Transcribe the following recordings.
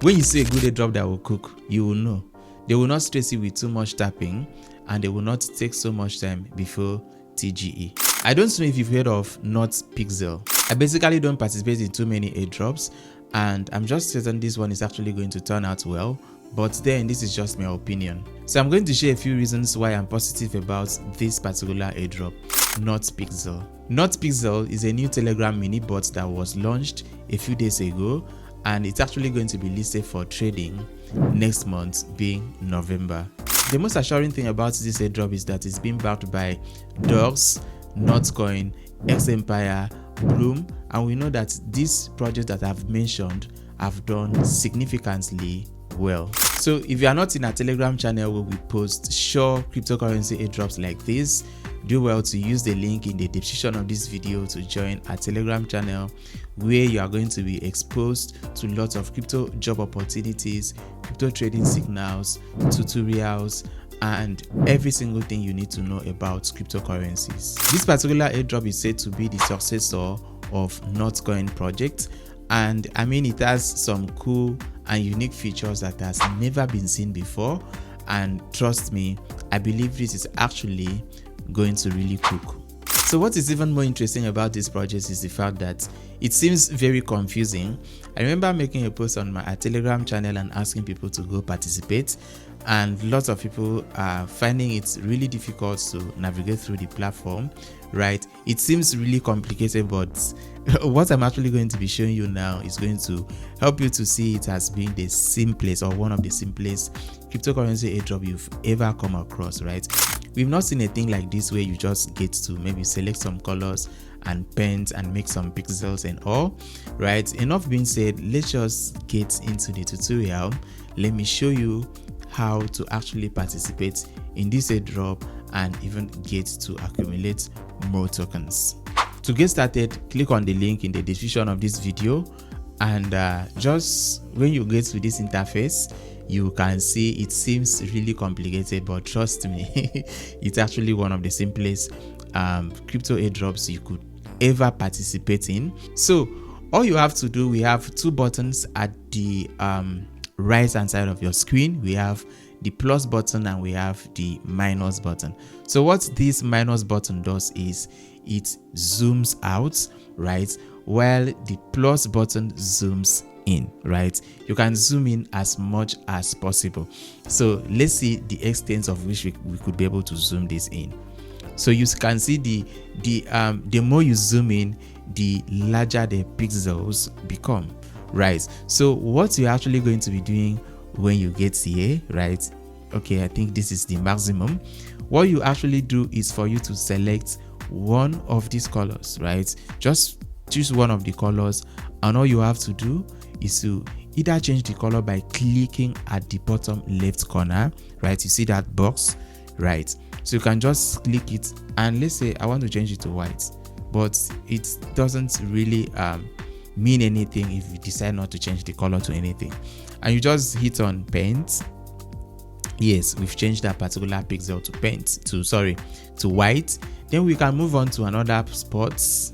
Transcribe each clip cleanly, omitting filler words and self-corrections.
When you see a good airdrop that will cook, you will know. They will not stress you with too much tapping, and they will not take so much time before TGE. I don't know if you've heard of NOTPIXEL. I basically don't participate in too many airdrops, and I'm just certain this one is actually going to turn out well, but then this is just my opinion. So I'm going to share a few reasons why I'm positive about this particular airdrop, NOTPIXEL. NOTPIXEL is a new Telegram mini bot that was launched a few days ago, and it's actually going to be listed for trading next month, being November. The most assuring thing about this airdrop is that it's being backed by DOGS, NOTCOIN, XEmpire, BLUM, and we know that these projects that I've mentioned have done significantly well. So if you are not in a Telegram channel where we post sure cryptocurrency airdrops like this, do well to use the link in the description of this video to join our Telegram channel, where you are going to be exposed to lots of crypto job opportunities, crypto trading signals, tutorials, and every single thing you need to know about cryptocurrencies. This particular airdrop is said to be the successor of NOTCOIN project, and I mean, it has some cool and unique features that has never been seen before, and trust me, I believe this is actually going to really cook. So what is even more interesting about this project is the fact that it seems very confusing. I remember making a post on my Telegram channel and asking people to go participate, and lots of people are finding it really difficult to navigate through the platform, right? It seems really complicated, but what I'm actually going to be showing you now is going to help you to see it as being the simplest, or one of the simplest cryptocurrency airdrop you've ever come across, right? We've not seen a thing like this where you just get to maybe select some colors and paint and make some pixels and all, right? Enough being said, let's just get into the tutorial. Let me show you how to actually participate in this airdrop and even get to accumulate more tokens. To get started, click on the link in the description of this video, and just when you get to this interface, you can see it seems really complicated, but trust me, it's actually one of the simplest crypto airdrops you could ever participate in. So all you have to do, we have two buttons at the right hand side of your screen. We have the plus button and we have the minus button. So what this minus button does is it zooms out, right, while the plus button zooms in, right? You can zoom in as much as possible. So let's see the extent of which we could be able to zoom this in. So you can see the more you zoom in, the larger the pixels become, right? So what you're actually going to be doing when you get here, right? Okay, I think this is the maximum. What you actually do is for you to select one of these colors, right? Just choose one of the colors, and all you have to do is to either change the color by clicking at the bottom left corner, right? You see that box, right? So you can just click it, and let's say I want to change it to white, but it doesn't really mean anything if you decide not to change the color to anything, and you just hit on paint. Yes, we've changed that particular pixel to paint to white. Then we can move on to another spots,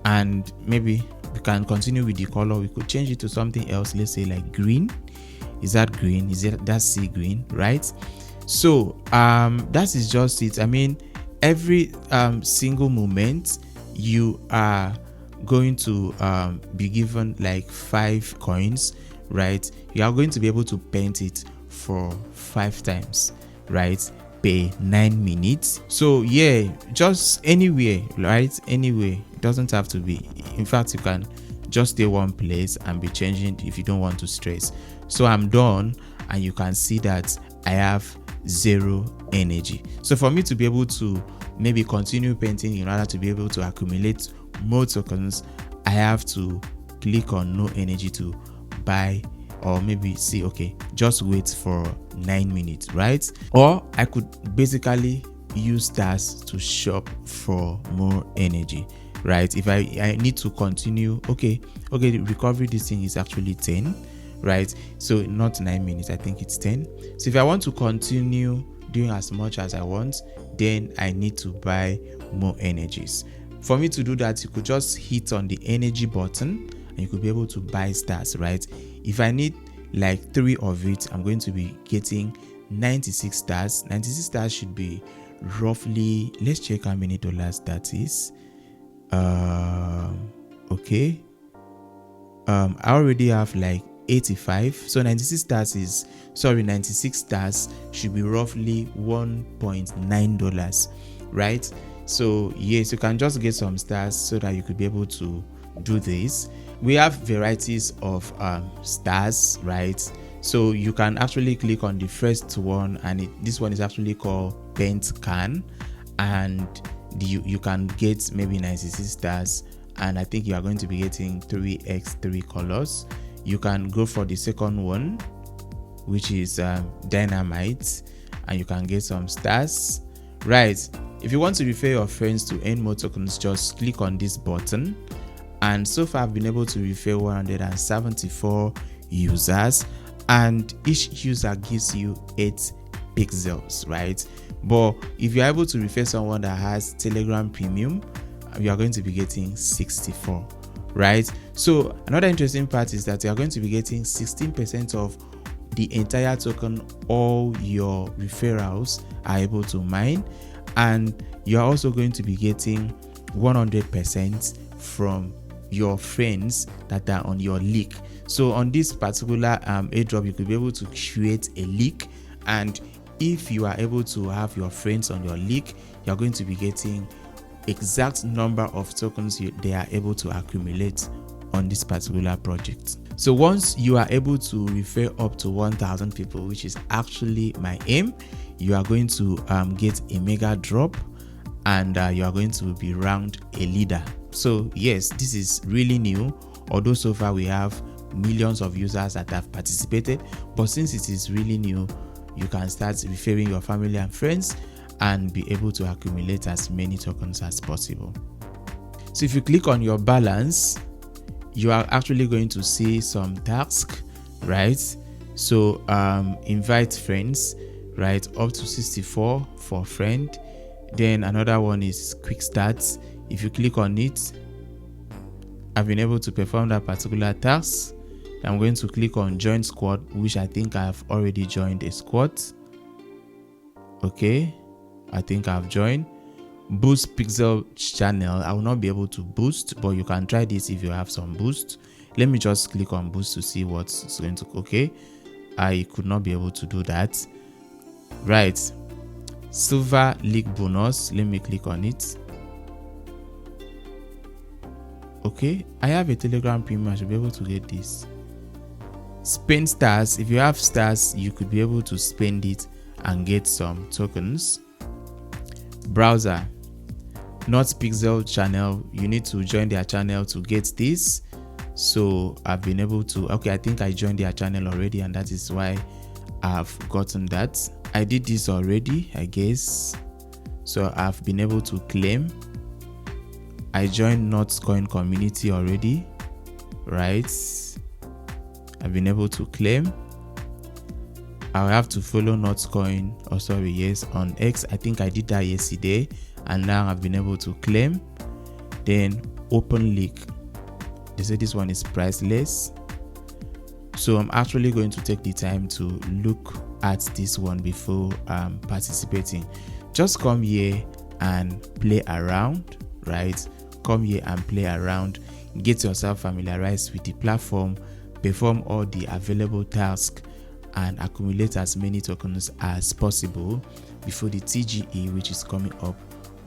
and maybe we can continue with the color. We could change it to something else, let's say like green. Is that green? That's sea green, right? So that is just it. I mean, every single moment you are going to be given like 5 coins, right? You are going to be able to paint it for 5 times, right, per 9 minutes. So yeah, just anywhere, right? Anywhere. It doesn't have to be. In fact, you can just stay one place and be changing if you don't want to stress. So I'm done, and you can see that I have 0 energy. So for me to be able to maybe continue painting in order to be able to accumulate more tokens, I have to click on no energy to buy, or maybe see, okay, just wait for 9 minutes, right? Or I could basically use that to shop for more energy, right? If I need to continue, okay, the recovery, this thing is actually 10, right? So not 9 minutes, I think it's 10. So if I want to continue doing as much as I want, then I need to buy more energies. For me to do that, you could just hit on the energy button and you could be able to buy stars, right? If I need like 3 of it, I'm going to be getting 96 stars. 96 stars should be roughly, let's check how many dollars that is. Okay, I already have like 85, so 96 stars should be roughly $1.9, right? So yes, you can just get some stars so that you could be able to do this. We have varieties of stars, right? So you can actually click on the first one, and this one is actually called Bent Can, and you can get maybe 96 stars, and I think you are going to be getting 3x3 colors. You can go for the second one, which is Dynamite, and you can get some stars, right? If you want to refer your friends to earn more tokens, just click on this button. And so far I've been able to refer 174 users, and each user gives you 8 pixels, right? But if you're able to refer someone that has Telegram Premium, you are going to be getting 64, right? So another interesting part is that you are going to be getting 16% of the entire token all your referrals are able to mine, and you are also going to be getting 100% from your friends that are on your leak. So on this particular airdrop, you could be able to create a leak, and if you are able to have your friends on your leak, you're going to be getting exact number of tokens they are able to accumulate on this particular project. So once you are able to refer up to 1,000 people, which is actually my aim, you are going to get a mega drop, and you are going to be ranked a leader. So yes, this is really new, although so far we have millions of users that have participated, but since it is really new, you can start referring your family and friends and be able to accumulate as many tokens as possible. So if you click on your balance, you are actually going to see some tasks, right? So invite friends, right, up to 64 for friend. Then another one is quick starts. If you click on it, I've been able to perform that particular task. I'm going to click on join squad, which I think I've already joined a squad. Okay, I think I've joined. Boost pixel channel. I will not be able to boost, but you can try this if you have some boost. Let me just click on boost to see what's going to. Okay, I could not be able to do that, right? Silver league bonus. Let me click on it. Okay, I have a Telegram Premium. I should be able to get this. Spend stars. If you have stars, you could be able to spend it and get some tokens. Browser. NOTPIXEL channel. You need to join their channel to get this. So I've been able to. Okay, I think I joined their channel already, and that is why I've gotten that. I did this already, I guess. So I've been able to claim. I joined NOTCOIN community already, right? I've been able to claim. I'll have to follow NOTCOIN, oh sorry, yes, on X. I think I did that yesterday, and now I've been able to claim. Then open leak. They say this one is priceless. So I'm actually going to take the time to look at this one before participating. Just come here and play around, right? Come here and play around, get yourself familiarized with the platform, perform all the available tasks, and accumulate as many tokens as possible before the TGE, which is coming up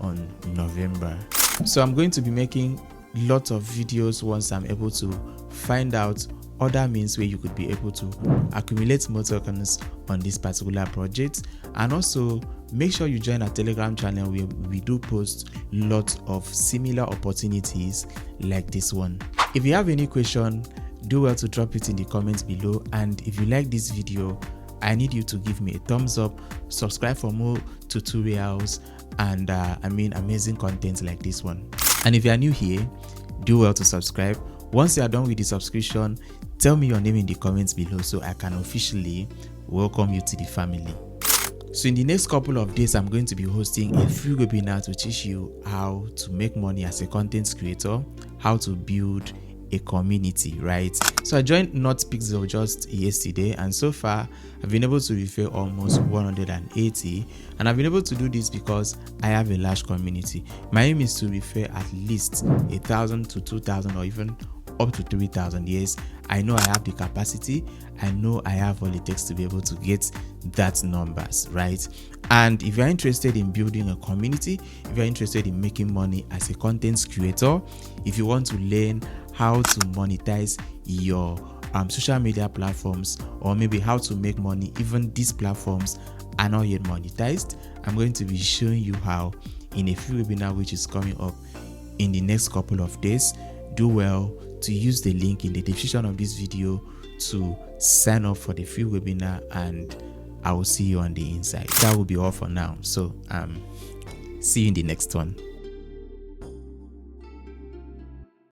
on November. So I'm going to be making lots of videos once I'm able to find out other means where you could be able to accumulate more tokens on this particular project, and also make sure you join our Telegram channel where we do post lots of similar opportunities like this one. If you have any question, do well to drop it in the comments below, and if you like this video, I need you to give me a thumbs up, subscribe for more tutorials and amazing content like this one. And if you are new here, do well to subscribe. Once you are done with the subscription, tell me your name in the comments below so I can officially welcome you to the family. So in the next couple of days, I'm going to be hosting a free webinar to teach you how to make money as a content creator, how to build a community, right? So I joined NOTPIXEL just yesterday, and so far I've been able to refer almost 180, and I've been able to do this because I have a large community. My aim is to refer at least 1,000 to 2,000 or even up to 3,000. Yes, I know I have the capacity. I know I have all it takes to be able to get that numbers, right? And if you're interested in building a community, if you're interested in making money as a content creator, if you want to learn how to monetize your social media platforms, or maybe how to make money even these platforms are not yet monetized, I'm going to be showing you how in a free webinar which is coming up in the next couple of days. Do well to use the link in the description of this video to sign up for the free webinar, and I will see you on the inside. That will be all for now. So see you in the next one.